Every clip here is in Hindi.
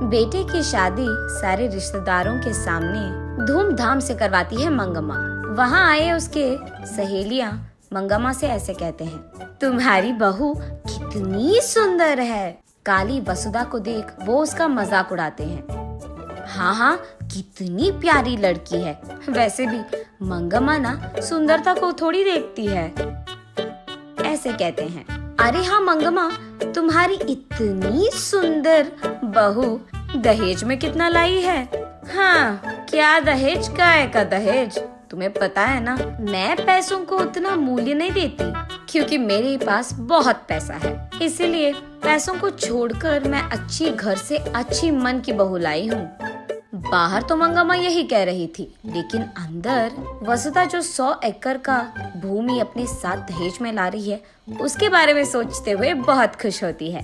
बेटे की शादी सारे रिश्तेदारों के सामने धूमधाम से करवाती है मंगम्मा। वहाँ आए उसके सहेलियाँ मंगम्मा से ऐसे कहते हैं, तुम्हारी बहू कितनी सुंदर है। काली वसुधा को देख वो उसका मजाक उड़ाते हैं। हाँ हाँ, कितनी प्यारी लड़की है। वैसे भी मंगम्मा ना सुंदरता को थोड़ी देखती है, ऐसे कहते हैं। अरे हाँ मंगम्मा, तुम्हारी इतनी सुंदर बहू दहेज में कितना लाई है? हाँ, क्या दहेज, काय का दहेज? तुम्हें पता है ना, मैं पैसों को उतना मूल्य नहीं देती, क्योंकि मेरे पास बहुत पैसा है। इसीलिए पैसों को छोड़कर मैं अच्छी घर से अच्छी मन की बहू लाई हूँ। बाहर तो मंगम्मा यही कह रही थी, लेकिन अंदर वसुधा जो 100 एकड़ का भूमि अपने साथ दहेज में ला रही है, उसके बारे में सोचते हुए बहुत खुश होती है।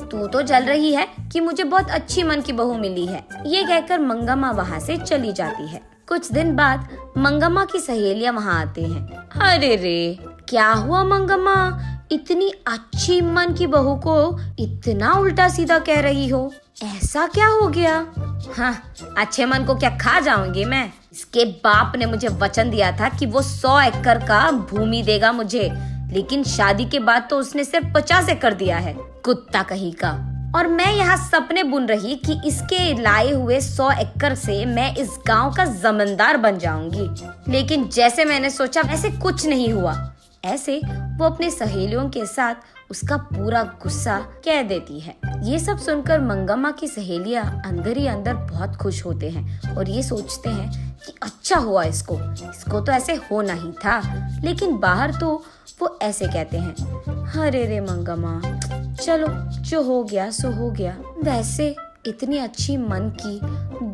तू तो जल रही है कि मुझे बहुत अच्छी मन की बहू मिली है, ये कहकर मंगम्मा वहाँ से चली जाती है। कुछ दिन बाद मंगम्मा की सहेलियाँ वहाँ आते हैं। अरे रे, क्या हुआ मंगम्मा, इतनी अच्छी मन की बहू को इतना उल्टा सीधा कह रही हो? ऐसा क्या हो गया? हाँ, अच्छे मन को क्या खा जाऊंगी मैं? इसके बाप ने मुझे वचन दिया था कि वो 100 एकड़ का भूमि देगा मुझे, लेकिन शादी के बाद तो उसने सिर्फ 50 एकड़ दिया है, कुत्ता कहीं का। और मैं यहाँ सपने बुन रही कि इसके लाए हुए 100 एकड़ से मैं इस गांव का जमींदार बन जाऊंगी, लेकिन जैसे मैंने सोचा वैसे कुछ नहीं हुआ। ऐसे वो अपने सहेलियों के साथ उसका पूरा गुस्सा कह देती है। ये सब सुनकर मंगम्मा की सहेलियां अंदर ही अंदर बहुत खुश होते हैं और ये सोचते हैं कि अच्छा हुआ, इसको तो ऐसे होना ही था। लेकिन बाहर तो वो ऐसे कहते हैं, अरे रे मंगम्मा, चलो जो हो गया सो हो गया। वैसे इतनी अच्छी मन की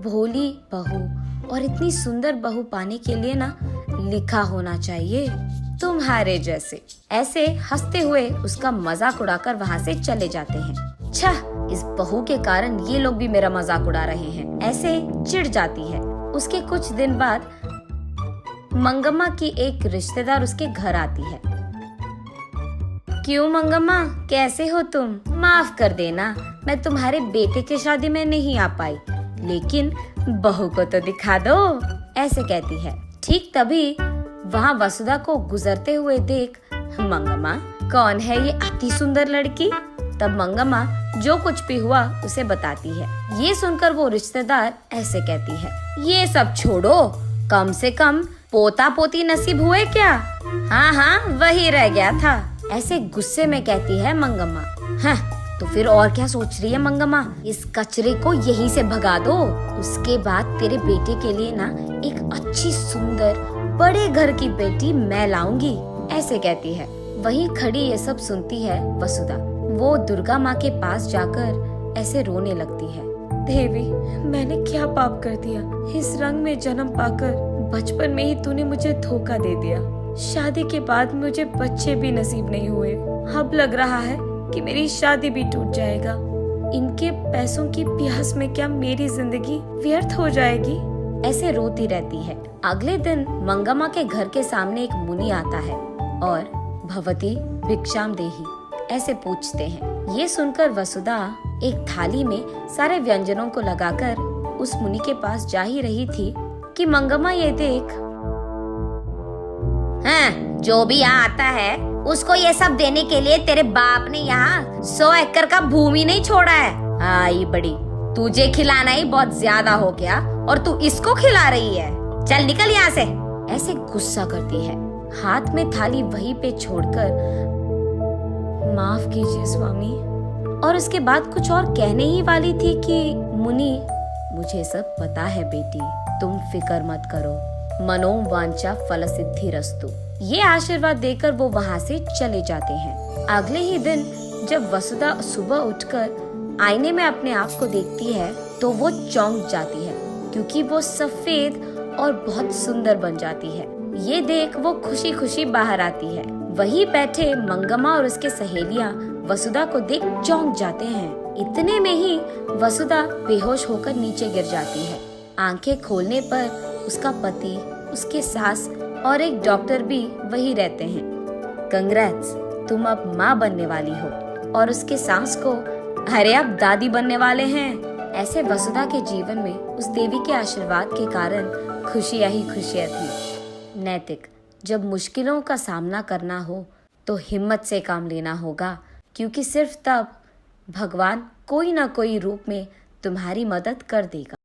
भोली बहू और इतनी सुंदर बहू पाने के लिए ना लिखा होना चाहिए तुम्हारे जैसे। ऐसे हंसते हुए उसका मजाक उड़ाकर वहाँ से चले जाते हैं। छा, इस बहू के कारण ये लोग भी मेरा मजाक उड़ा रहे हैं, ऐसे चिढ़ जाती है। उसके कुछ दिन बाद मंगम्मा की एक रिश्तेदार उसके घर आती है। क्यों मंगम्मा, कैसे हो तुम? माफ कर देना, मैं तुम्हारे बेटे की शादी में नहीं आ पाई, लेकिन बहू को तो दिखा दो, ऐसे कहती है। ठीक तभी वहाँ वसुधा को गुजरते हुए देख मंगम्मा, कौन है ये अति सुंदर लड़की? तब मंगम्मा जो कुछ भी हुआ उसे बताती है। ये सुनकर वो रिश्तेदार ऐसे कहती है, ये सब छोड़ो, कम से कम पोता पोती नसीब हुए क्या? हाँ हाँ, वही रह गया था, ऐसे गुस्से में कहती है मंगम्मा। हाँ, तो फिर और क्या सोच रही है मंगम्मा, इस कचरे को यहीं से भगा दो, उसके बाद तेरे बेटे के लिए ना एक अच्छी सुंदर बड़े घर की बेटी मैं लाऊंगी, ऐसे कहती है। वहीं खड़ी ये सब सुनती है वसुधा। वो दुर्गा माँ के पास जाकर ऐसे रोने लगती है। देवी, मैंने क्या पाप कर दिया? इस रंग में जन्म पाकर बचपन में ही तूने मुझे धोखा दे दिया। शादी के बाद मुझे बच्चे भी नसीब नहीं हुए। अब लग रहा है कि मेरी शादी भी टूट जाएगा। इनके पैसों की प्यास में क्या मेरी जिंदगी व्यर्थ हो जाएगी? ऐसे रोती रहती है। अगले दिन मंगम्मा के घर के सामने एक मुनि आता है और भवती भिक्षाम देही ऐसे पूछते हैं। ये सुनकर वसुधा एक थाली में सारे व्यंजनों को लगाकर उस मुनि के पास जा ही रही थी कि मंगम्मा ये देख, हाँ, जो भी यहाँ आता है उसको ये सब देने के लिए तेरे बाप ने यहाँ 100 एकड़ का भूमि नहीं छोड़ा है। आई बड़ी, तुझे खिलाना ही बहुत ज्यादा हो गया और तू इसको खिला रही है, चल निकल यहाँ से, ऐसे गुस्सा करती है। हाथ में थाली वहीं पे छोड़कर, माफ कीजिए स्वामी, और उसके बाद कुछ और कहने ही वाली थी कि मुनि, मुझे सब पता है बेटी, तुम फिक्र मत करो, मनोवांछा फल सिद्धिरस्तु। ये आशीर्वाद देकर वो वहाँ से चले जाते हैं। अगले ही दिन जब वसुधा सुबह उठकर आईने में अपने आप को देखती है तो वो चौंक जाती है, क्योंकि वो सफेद और बहुत सुंदर बन जाती है। ये देख वो खुशी खुशी बाहर आती है। वहीं बैठे मंगम्मा और उसके सहेलियां वसुधा को देख चौंक जाते हैं। इतने में ही वसुधा बेहोश होकर नीचे गिर जाती है। आंखें खोलने पर उसका पति, उसके सास और एक डॉक्टर भी वही रहते हैं। कंग्रेट्स, तुम अब माँ बनने वाली हो। और उसके सास को, अरे आप दादी बनने वाले हैं। ऐसे वसुधा के जीवन में उस देवी के आशीर्वाद के कारण खुशियां ही खुशियां थी। नैतिक, जब मुश्किलों का सामना करना हो तो हिम्मत से काम लेना होगा, क्योंकि सिर्फ तब भगवान कोई ना कोई रूप में तुम्हारी मदद कर देगा।